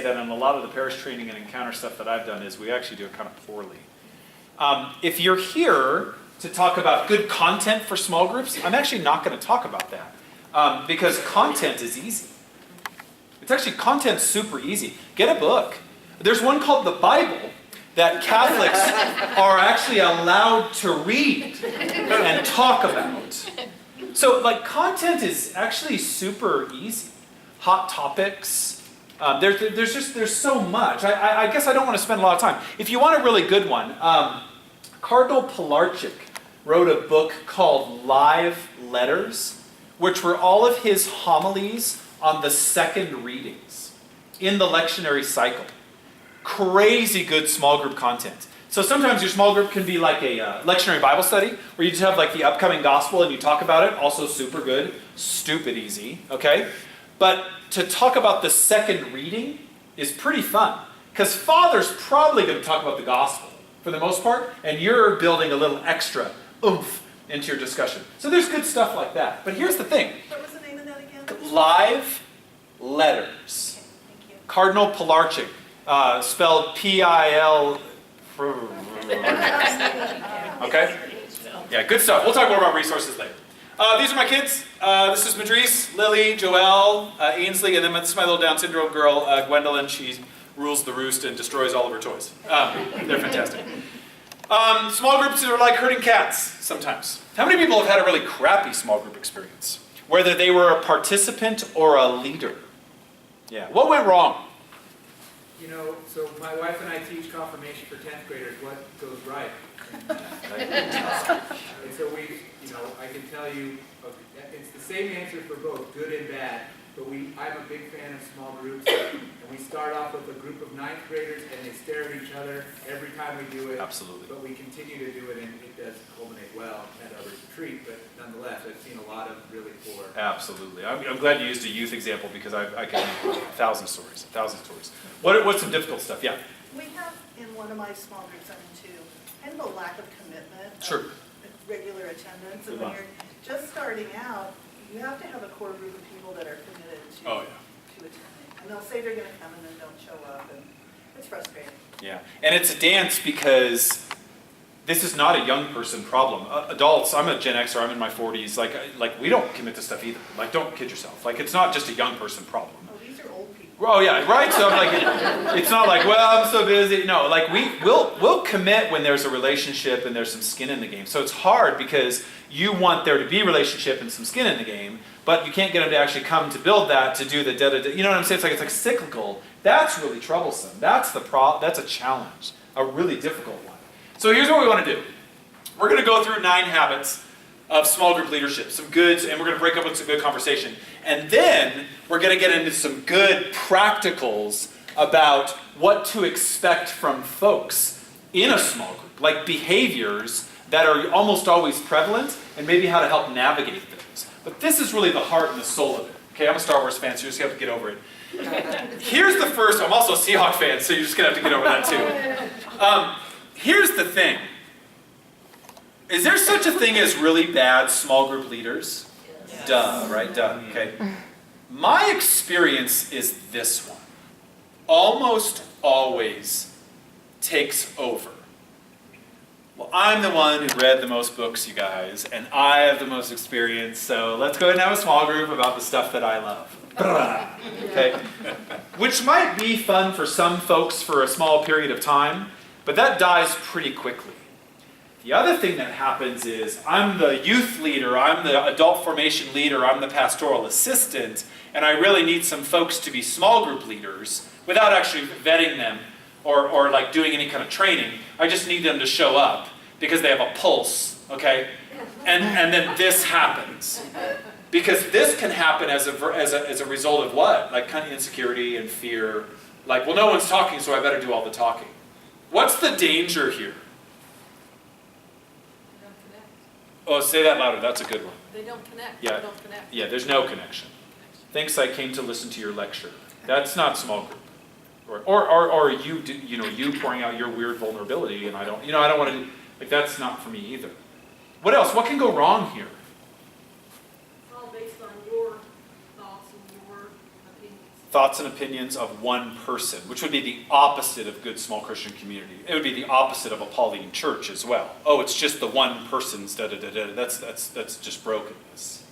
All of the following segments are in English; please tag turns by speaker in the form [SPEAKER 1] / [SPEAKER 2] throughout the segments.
[SPEAKER 1] that in a lot of the parish training and encounter stuff that I've done is we actually do it kind of poorly. If you're here to talk about good content for small groups, I'm actually not going to talk about that because content is easy. It's actually content's super easy. Get a book. There's one called the Bible that Catholics are actually allowed to read and talk about. So like content is actually super easy. Hot topics. There's so much. I guess I don't want to spend a lot of time. If you want a really good one, Cardinal Pilarczyk wrote a book called Live Letters, which were all of his homilies on the second readings in the lectionary cycle. Crazy good small group content. So sometimes your small group can be like a lectionary Bible study, where you just have like the upcoming gospel and you talk about it. Also super good, stupid easy, okay? But to talk about the second reading is pretty fun, because Father's probably going to talk about the gospel for the most part, and you're building a little extra oomph into your discussion. So there's good stuff like that. But here's the thing.
[SPEAKER 2] What was the name of that again?
[SPEAKER 1] Live Letters.
[SPEAKER 2] Okay, thank you.
[SPEAKER 1] Cardinal Pilarczyk, spelled P-I-L... Okay? Yeah, good stuff. We'll talk more about resources later. These are my kids. This is Madrice, Lily, Joelle, Ainsley, and then this is my little Down syndrome girl, Gwendolyn. She rules the roost and destroys all of her toys. They're fantastic. Small groups are like herding cats sometimes. How many people have had a really crappy small group experience? Whether they were a participant or a leader. Yeah. What went wrong?
[SPEAKER 3] You know, so my wife and I teach confirmation for 10th graders. What goes right? And so I can tell you, it's the same answer for both good and bad. But I'm a big fan of small groups, and we start off with a group of 9th graders, and they stare at each other every time we do it.
[SPEAKER 1] Absolutely.
[SPEAKER 3] But we continue to do it, and it does culminate well at others' retreat. But nonetheless, I've seen a lot of really poor.
[SPEAKER 1] Absolutely. I'm glad you used a youth example because I can make 1,000 stories. What's some difficult stuff? Yeah.
[SPEAKER 2] We have in one of my small groups I'm in too, kind of a lack of commitment.
[SPEAKER 1] Sure.
[SPEAKER 2] Regular attendance. And when you're just starting out, you have to have a core group of people that are committed to attending. And they'll say they're going to come and then don't show up, and it's frustrating.
[SPEAKER 1] Yeah, and it's a dance because this is not a young person problem. Adults, I'm a Gen Xer, I'm in my 40s, like we don't commit to stuff either. Like, don't kid yourself. Like, it's not just a young person problem.
[SPEAKER 2] Oh, these are old people.
[SPEAKER 1] Oh yeah, right? So like, it's not like, well, I'm so busy. No, like we'll commit when there's a relationship and there's some skin in the game. So it's hard because you want there to be relationship and some skin in the game, but you can't get them to actually come to build that, to do the da-da-da. You know what I'm saying? It's like cyclical. That's really troublesome. That's a challenge, a really difficult one. So here's what we want to do. We're going to go through 9 habits of small group leadership, some goods, and we're going to break up with some good conversation. And then we're going to get into some good practicals about what to expect from folks in a small group, like behaviors that are almost always prevalent, and maybe how to help navigate those. But this is really the heart and the soul of it. Okay, I'm a Star Wars fan, so you just have to get over it. Here's the first. I'm also a Seahawks fan, so you're just going to have to get over that too. Here's the thing. Is there such a thing as really bad small group leaders? Yes. Duh, right? Duh. Okay. My experience is this one. Almost always takes over. Well, I'm the one who read the most books, you guys, and I have the most experience, so let's go ahead and have a small group about the stuff that I love. Okay? Which might be fun for some folks for a small period of time, but that dies pretty quickly. The other thing that happens is I'm the youth leader, I'm the adult formation leader, I'm the pastoral assistant, and I really need some folks to be small group leaders without actually vetting them or like doing any kind of training. I just need them to show up because they have a pulse, okay? And then this happens. Because this can happen as a result of what? Like kind of insecurity and fear. Like, well, no one's talking, so I better do all the talking. What's the danger here?
[SPEAKER 4] They don't connect.
[SPEAKER 1] Oh, say that louder. That's a good one.
[SPEAKER 4] They don't connect.
[SPEAKER 1] Yeah.
[SPEAKER 4] They don't connect.
[SPEAKER 1] Yeah, there's no connection. Thanks, I came to listen to your lecture. That's not small group. Or you pouring out your weird vulnerability, and I don't want to, like, that's not for me either. What else? What can go wrong here?
[SPEAKER 4] It's all based on your thoughts and your opinions.
[SPEAKER 1] thoughts and opinions of one person, which would be the opposite of good small Christian community. It would be the opposite of a Pauline church as well. Oh, it's just the one person's da-da-da-da. That's just brokenness.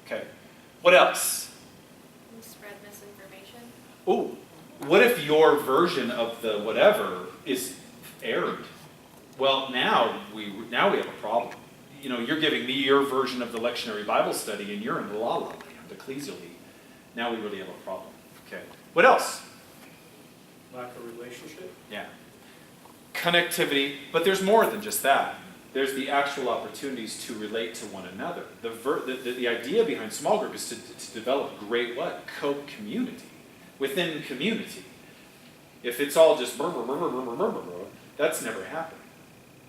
[SPEAKER 1] Okay. What else?
[SPEAKER 4] Spread misinformation.
[SPEAKER 1] Oh, what if your version of the whatever is erred? Well, now we have a problem. You know, you're giving me your version of the lectionary Bible study, and you're in the la-la land, ecclesially. Now we really have a problem. Okay. What else?
[SPEAKER 5] Lack of relationship.
[SPEAKER 1] Yeah. Connectivity, but there's more than just that. There's the actual opportunities to relate to one another. The idea behind small group is to develop great what? Co-community. Within community. If it's all just that's never happened.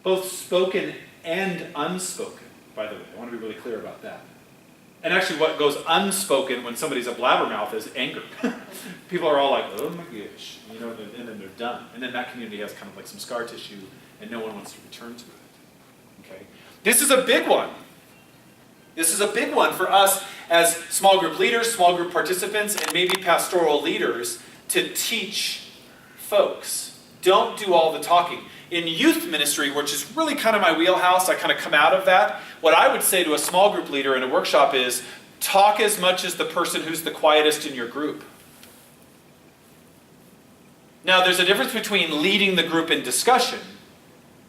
[SPEAKER 1] Both spoken and unspoken, by the way. I want to be really clear about that. And actually what goes unspoken when somebody's a blabbermouth is anger. People are all like, oh my gosh, you know, and then they're done. And then that community has kind of like some scar tissue and no one wants to return to it. Okay? This is a big one. This is a big one for us as small group leaders, small group participants, and maybe pastoral leaders to teach folks. Don't do all the talking. In youth ministry, which is really kind of my wheelhouse, I kind of come out of that. What I would say to a small group leader in a workshop is, talk as much as the person who's the quietest in your group. Now, there's a difference between leading the group in discussion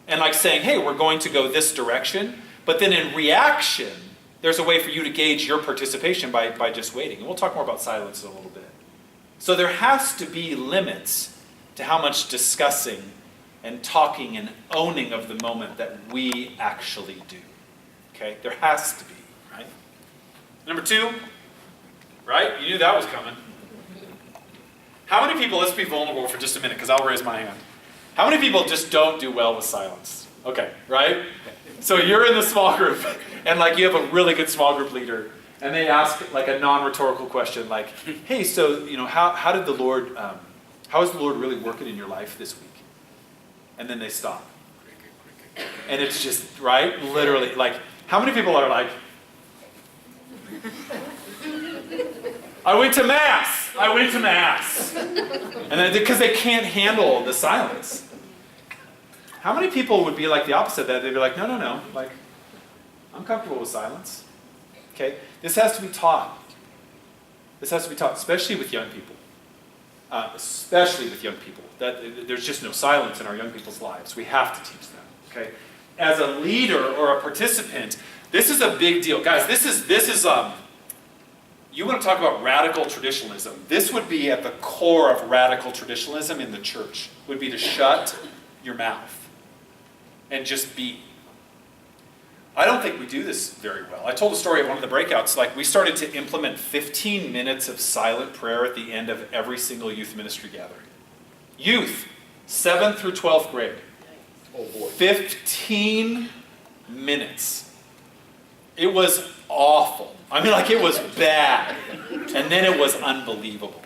[SPEAKER 1] and like saying, hey, we're going to go this direction. But then in reaction, there's a way for you to gauge your participation by just waiting. And we'll talk more about silence in a little bit. So there has to be limits to how much discussing and talking and owning of the moment that we actually do. Okay? There has to be, right? Number 2, right? You knew that was coming. How many people, let's be vulnerable for just a minute because I'll raise my hand. How many people just don't do well with silence? Okay, right? So you're in the small group and like you have a really good small group leader and they ask like a non-rhetorical question like, hey, so, you know, how is the Lord really working in your life this week? And then they stop. And it's just, right? Literally, like, how many people are like, I went to Mass. And then, because they can't handle the silence. How many people would be like the opposite of that? They'd be like, no. Like, I'm comfortable with silence. Okay? This has to be taught. Especially with young people. That there's just no silence in our young people's lives. We have to teach them. Okay? As a leader or a participant, this is a big deal. Guys, this is you want to talk about radical traditionalism. This would be at the core of radical traditionalism in the church, would be to shut your mouth and just be. I don't think we do this very well. I told a story at one of the breakouts, like we started to implement 15 minutes of silent prayer at the end of every single youth ministry gathering. Youth, 7th through 12th grade.
[SPEAKER 5] Oh boy.
[SPEAKER 1] 15 minutes. It was awful. I mean, like it was bad. And then it was unbelievable.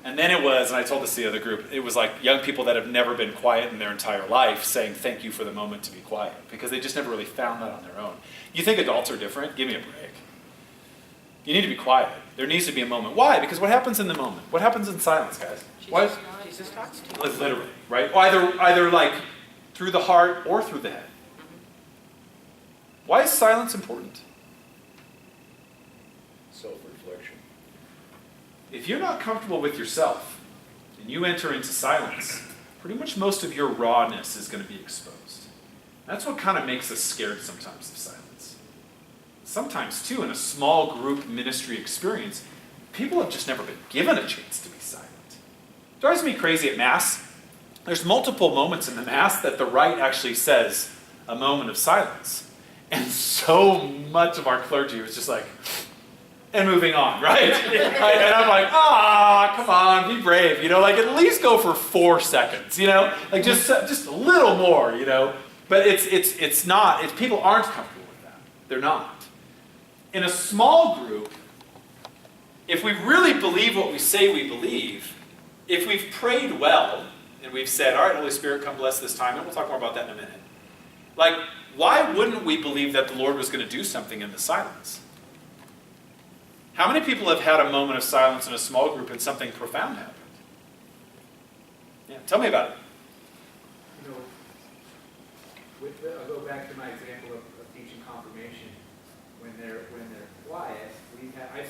[SPEAKER 1] And then it was, and I told this to the other group, it was like young people that have never been quiet in their entire life saying thank you for the moment to be quiet. Because they just never really found that on their own. You think adults are different? Give me a break. You need to be quiet. There needs to be a moment. Why? Because what happens in the moment? What happens in silence, guys?
[SPEAKER 4] Jesus talks to you.
[SPEAKER 1] Literally, right? Either like through the heart or through the head. Why is silence important?
[SPEAKER 5] Self-reflection.
[SPEAKER 1] If you're not comfortable with yourself and you enter into silence, pretty much most of your rawness is going to be exposed. That's what kind of makes us scared sometimes of silence. Sometimes, too, in a small group ministry experience, people have just never been given a chance to be silent. It drives me crazy at Mass. There's multiple moments in the Mass that the right actually says a moment of silence. And so much of our clergy was just like, and moving on, right? And I'm like, come on, be brave, you know, like at least go for 4 seconds, you know, like just a little more, you know. But it's not, people aren't comfortable with that. They're not. In a small group, if we really believe what we say we believe, if we've prayed well, and we've said, all right, Holy Spirit, come bless this time, and we'll talk more about that in a minute. Like, why wouldn't we believe that the Lord was going to do something in the silence? How many people have had a moment of silence in a small group and something profound happened? Yeah, tell me about it.
[SPEAKER 3] You know, I'll go back to my example of teaching confirmation. When they're quiet, I've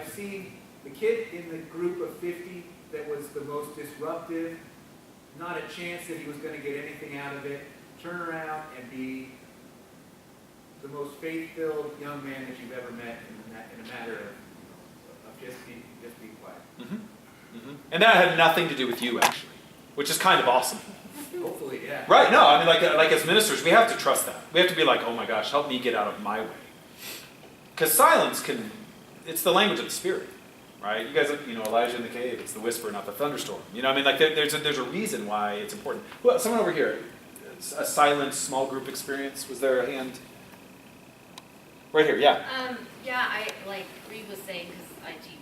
[SPEAKER 3] seen the kid in the group of 50 that was the most disruptive, not a chance that he was going to get anything out of it, turn around and be the most faith-filled young man that you've ever met in a matter of just being quiet.
[SPEAKER 1] Mm-hmm. Mm-hmm. And that had nothing to do with you, actually, which is kind of awesome.
[SPEAKER 3] Hopefully, yeah.
[SPEAKER 1] Right, no, I mean, like as ministers, we have to trust that. We have to be like, oh my gosh, help me get out of my way. Because silence it's the language of the Spirit, right? You guys, Elijah in the cave, it's the whisper, not the thunderstorm. I mean, like there's a reason why it's important. Well, someone over here, a silent small group experience, was there a hand? Right here, yeah.
[SPEAKER 6] Yeah, I like Reed was saying, because I teach,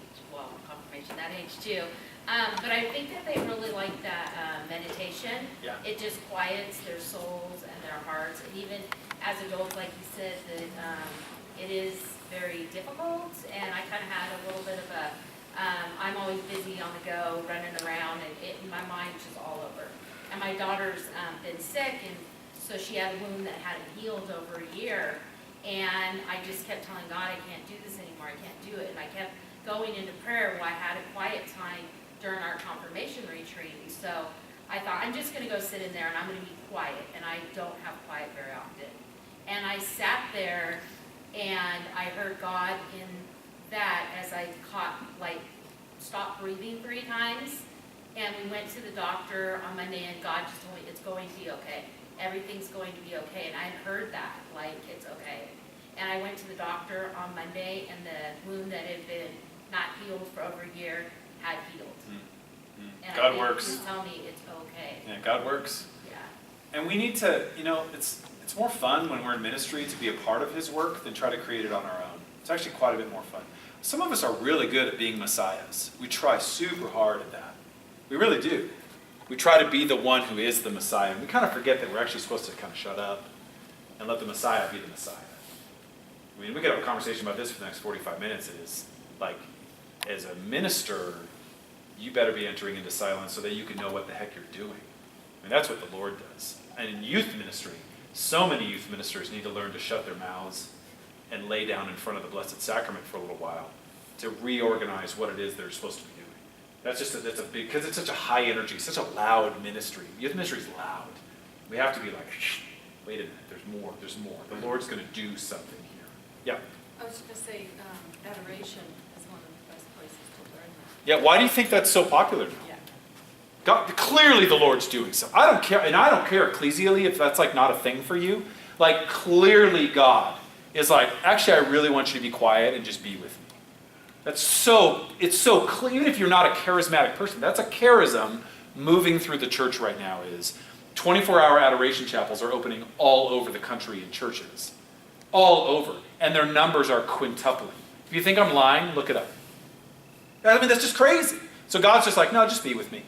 [SPEAKER 6] confirmation that age too. But I think that they really like that meditation.
[SPEAKER 1] Yeah.
[SPEAKER 6] It just quiets their souls and their hearts. And even as adults, like you said, that it is very difficult. And I kind of had a little bit of I'm always busy on the go, running around, and my mind is just all over. And my daughter's been sick, and so she had a wound that hadn't healed over a year. And I just kept telling God, I can't do this anymore, I can't do it. And I kept going into prayer while I had a quiet time during our confirmation retreat. And so I thought, I'm just going to go sit in there and I'm going to be quiet. And I don't have quiet very often. And I sat there and I heard God in that as I stopped breathing 3 times. And we went to the doctor on Monday and God just told me, it's going to be okay. Everything's going to be okay. And I heard that, it's okay. And I went to the doctor on Monday, and the wound that had been not healed for over a year had healed.
[SPEAKER 1] Mm-hmm.
[SPEAKER 6] And
[SPEAKER 1] God
[SPEAKER 6] I
[SPEAKER 1] works.
[SPEAKER 6] Just tell me it's okay.
[SPEAKER 1] Yeah, God works.
[SPEAKER 6] Yeah.
[SPEAKER 1] And we need to, it's more fun when we're in ministry to be a part of His work than try to create it on our own. It's actually quite a bit more fun. Some of us are really good at being messiahs. We try super hard at that. We really do. We try to be the one who is the Messiah. And we kind of forget that we're actually supposed to kind of shut up and let the Messiah be the Messiah. I mean, we could have a conversation about this for the next 45 minutes. It is like, as a minister, you better be entering into silence so that you can know what the heck you're doing. I mean, that's what the Lord does. And in youth ministry, so many youth ministers need to learn to shut their mouths and lay down in front of the Blessed Sacrament for a little while to reorganize what it is they're supposed to be doing. That's a big, because it's such a high energy, such a loud ministry. Youth ministry is loud. We have to be like, shh, wait a minute, there's more. The Lord's going to do something here. Yeah?
[SPEAKER 7] I was going to say, adoration is one of the best places to learn that.
[SPEAKER 1] Yeah, why do you think that's so popular now?
[SPEAKER 7] Yeah.
[SPEAKER 1] God, clearly the Lord's doing something. I don't care, and I don't care ecclesially if that's not a thing for you. Clearly God is actually I really want you to be quiet and just be with me. It's so clear. Even if you're not a charismatic person, that's a charism moving through the church right now. Is 24-hour adoration chapels are opening all over the country in churches. All over. And their numbers are quintupling. If you think I'm lying, look it up. I mean, that's just crazy. So God's just no, just be with me.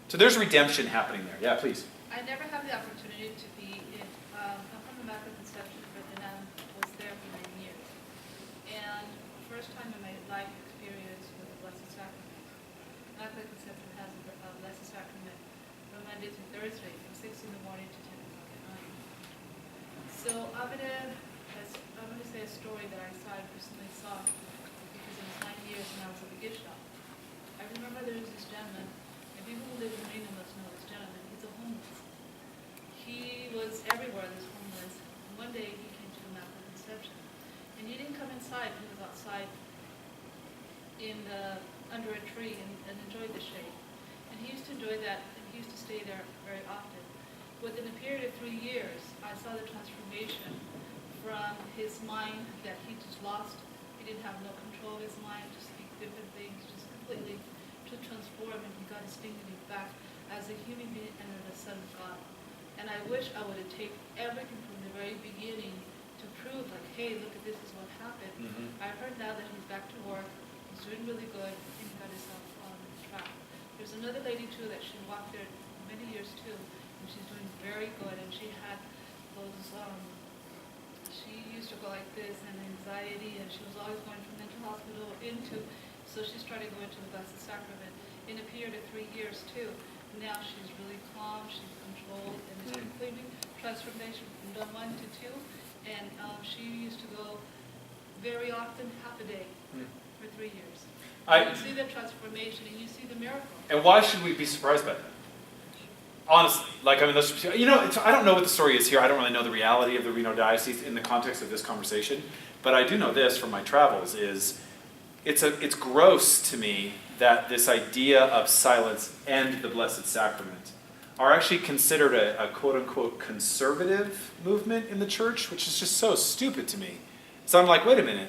[SPEAKER 1] So there's redemption happening there. Yeah, please.
[SPEAKER 8] I never had the opportunity to be in, I'm from the Immaculate Conception, but then I was there for 9 years. And first time in my life experience with the Blessed Sacrament. Immaculate Conception has a Blessed Sacrament from Monday to Thursday, from 6 in the morning to 10 o'clock at night. So I'm gonna say a story that I recently saw, because it was 9 years when I was at the gift shop. I remember there was this gentleman, and people who live in Reno must know this gentleman. He's a homeless. He was everywhere, this homeless. And one day he came to the Immaculate Conception, and he didn't come inside. He was outside under a tree and enjoyed the shade. And he used to enjoy that, and he used to stay there very often. Within a period of 3 years, I saw the transformation from his mind that he just lost. He didn't have no control of his mind, just think different things, just completely to transform, and he got his dignity back as a human being and as a son of God. And I wish I would have taken everything from the very beginning to prove, hey, look at this is what happened.
[SPEAKER 1] Mm-hmm.
[SPEAKER 8] I heard now that he's back to work, he's doing really good, and he got himself on track. There's another lady too that she walked there many years too, and she's doing very good, and she had those, she used to go like this and anxiety, and she was always going from mental hospital into, so she started going to the Blessed Sacrament in a period of 3 years too. Now she's really calm, she's controlled, and it's completely transformation from 1 to 2. And she used to go very often, half a day for 3 years. You see the transformation and you see the miracle.
[SPEAKER 1] And why should we be surprised by that? Honestly, like, I mean, I don't know what the story is here. I don't really know the reality of the Reno Diocese in the context of this conversation. But I do know this from my travels is it's gross to me that this idea of silence and the Blessed Sacrament are actually considered a quote-unquote conservative movement in the church, which is just so stupid to me. So I'm like, wait a minute.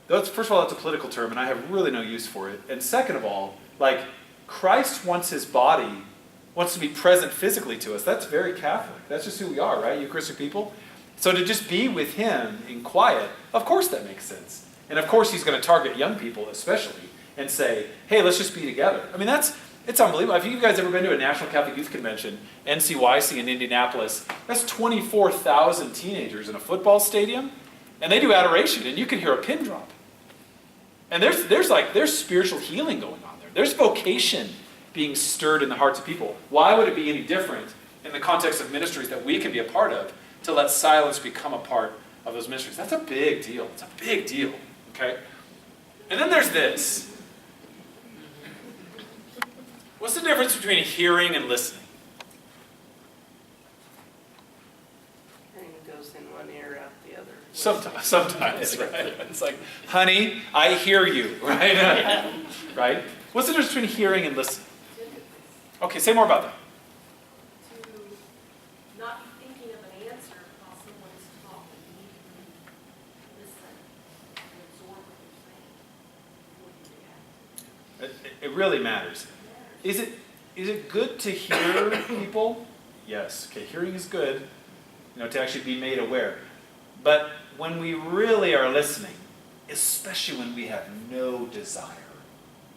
[SPEAKER 1] First of all, that's a political term, and I have really no use for it. And second of all, like, Christ wants his body, wants to be present physically to us. That's very Catholic. That's just who we are, right? Eucharistic people. So to just be with him in quiet, of course that makes sense. And of course he's going to target young people especially and say, hey, let's just be together. I mean, it's unbelievable. Have you guys ever been to a National Catholic Youth Convention, NCYC in Indianapolis? That's 24,000 teenagers in a football stadium, and they do adoration, and you can hear a pin drop. And there's spiritual healing going on there. There's vocation being stirred in the hearts of people. Why would it be any different in the context of ministries that we can be a part of to let silence become a part of those ministries? That's a big deal. It's a big deal, okay? And then there's this. What's the difference between hearing and listening?
[SPEAKER 2] Hearing goes in one ear, out the other.
[SPEAKER 1] Sometimes, right? It's like, honey, I hear you, right? Right? What's the difference between hearing and listening? Okay, say more about that.
[SPEAKER 4] To not be thinking of an answer while someone's talking. You need to listen and absorb what they're saying before you react.
[SPEAKER 1] It really matters. Is it good to hear people? Yes. Okay, hearing is good, to actually be made aware. But when we really are listening, especially when we have no desire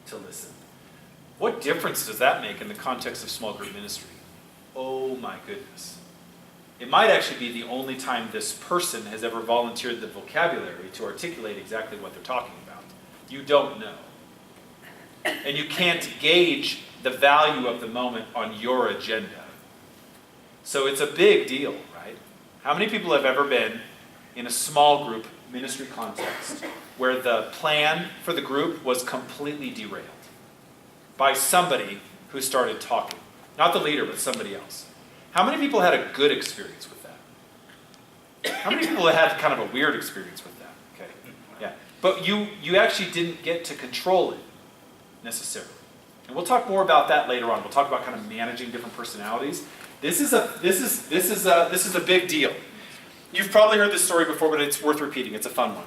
[SPEAKER 1] to listen, what difference does that make in the context of small group ministry? Oh my goodness. It might actually be the only time this person has ever volunteered the vocabulary to articulate exactly what they're talking about. You don't know. And you can't gauge the value of the moment on your agenda. So it's a big deal, right? How many people have ever been in a small group ministry context where the plan for the group was completely derailed by somebody who started talking? Not the leader, but somebody else. How many people had a good experience with that? How many people had kind of a weird experience with that? Okay, yeah. But you actually didn't get to control it necessarily. And we'll talk more about that later on. We'll talk about kind of managing different personalities. This is a big deal. You've probably heard this story before, but it's worth repeating. It's a fun one.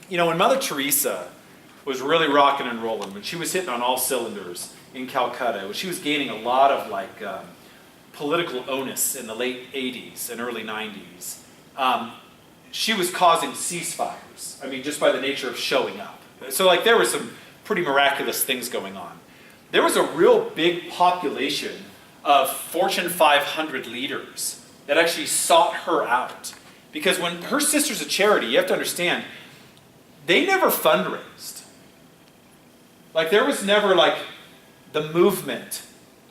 [SPEAKER 1] When Mother Teresa was really rocking and rolling, when she was hitting on all cylinders in Calcutta, when she was gaining a lot of political onus in the late 80s and early 90s, she was causing ceasefires. I mean, just by the nature of showing up. So there were some pretty miraculous things going on. There was a real big population of Fortune 500 leaders that actually sought her out. Because when her Sisters of Charity, you have to understand, they never fundraised. There was never the movement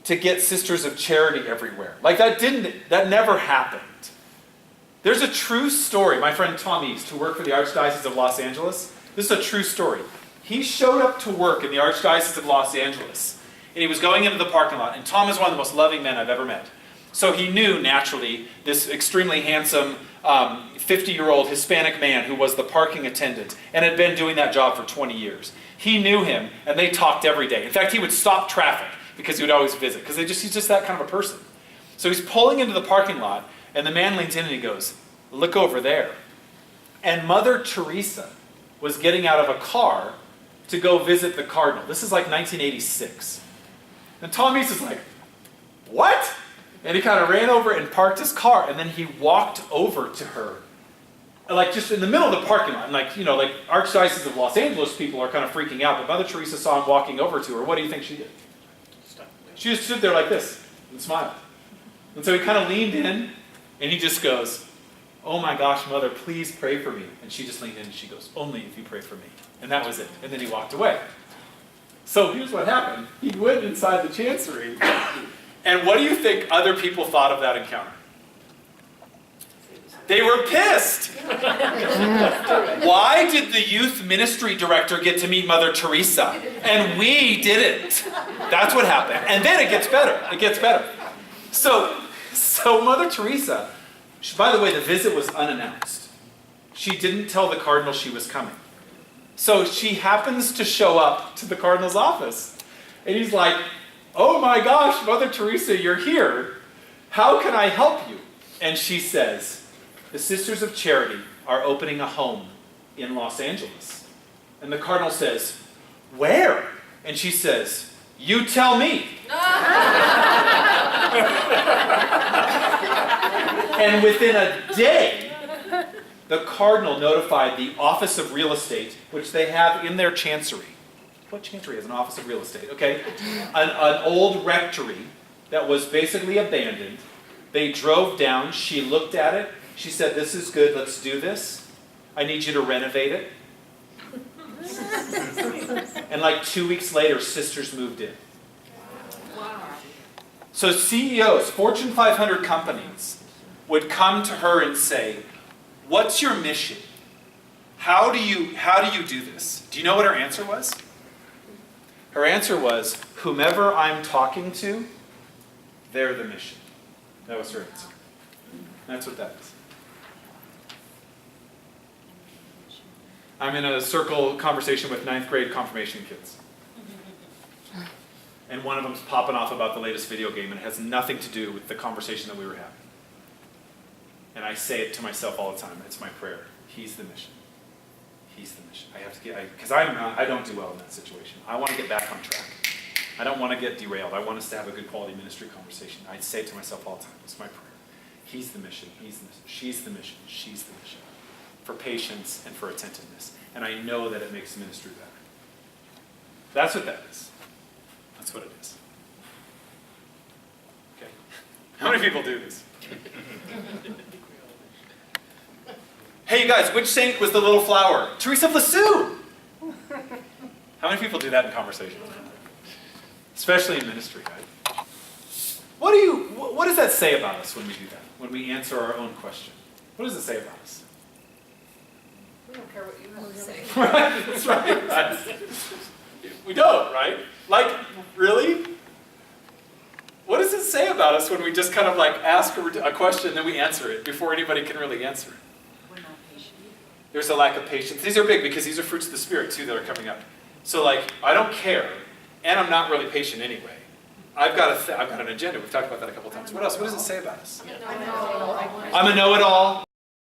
[SPEAKER 1] to get Sisters of Charity everywhere. That never happened. There's a true story. My friend Tom East, who worked for the Archdiocese of Los Angeles, this is a true story. He showed up to work in the Archdiocese of Los Angeles, and he was going into the parking lot, and Tom is one of the most loving men I've ever met. So he knew, naturally, this extremely handsome 50-year-old Hispanic man who was the parking attendant and had been doing that job for 20 years. He knew him, and they talked every day. In fact, he would stop traffic because he would always visit, because he's just that kind of a person. So he's pulling into the parking lot, and the man leans in and he goes, "Look over there." And Mother Teresa was getting out of a car to go visit the Cardinal. This is 1986. And Tom East is like, "What?" And he kind of ran over and parked his car, and then he walked over to her, just in the middle of the parking lot. And Archdiocese of Los Angeles people are kind of freaking out, but Mother Teresa saw him walking over to her. What do you think she did? She just stood there like this and smiled. And so he kind of leaned in, and he just goes, oh my gosh, Mother, please pray for me. And she just leaned in and she goes, only if you pray for me. And that was it. And then he walked away. So here's what happened. He went inside the chancery. And what do you think other people thought of that encounter? They were pissed. Why did the youth ministry director get to meet Mother Teresa and we didn't? That's what happened. And then it gets better. It gets better. So Mother Teresa, by the way, the visit was unannounced. She didn't tell the cardinal she was coming. So she happens to show up to the cardinal's office. And he's like, oh my gosh, Mother Teresa, you're here. How can I help you? And she says, the Sisters of Charity are opening a home in Los Angeles. And the cardinal says, where? And she says, you tell me. And within a day, the cardinal notified the Office of Real Estate, which they have in their chancery. What chancery has an Office of Real Estate? Okay. An old rectory that was basically abandoned. They drove down. She looked at it. She said, this is good. Let's do this. I need you to renovate it. And like 2 weeks later, sisters moved in. So CEOs, Fortune 500 companies, would come to her and say, what's your mission? How do you do this? Do you know what her answer was? Her answer was, whomever I'm talking to, they're the mission. That was her answer. That's what that is. I'm in a circle conversation with 9th grade confirmation kids. And one of them's popping off about the latest video game, and it has nothing to do with the conversation that we were having. And I say it to myself all the time. It's my prayer. He's the mission. He's the mission. I have to get, because I don't do well in that situation. I want to get back on track. I don't want to get derailed. I want us to have a good quality ministry conversation. I say it to myself all the time. It's my prayer. He's the mission. He's the mission. She's the mission. She's the mission. For patience and for attentiveness. And I know that it makes ministry better. That's what that is. That's what it is. Okay. How many people do this? Hey, you guys, which saint was the little flower? Teresa of Lisieux. How many people do that in conversation? Especially in ministry, right? What does that say about us when we do that? When we answer our own question? What does it say about us?
[SPEAKER 7] We don't care what you have to say.
[SPEAKER 1] Right, that's right. We don't, right? Like, really? What does it say about us when we just kind of like ask a question and then we answer it before anybody can really answer it?
[SPEAKER 7] We're not patient.
[SPEAKER 1] There's a lack of patience. These are big because these are fruits of the Spirit too that are coming up. So like, I don't care, and I'm not really patient anyway. I've got an agenda. We've talked about that a couple times. What else? What does it say about us? I'm a know-it-all.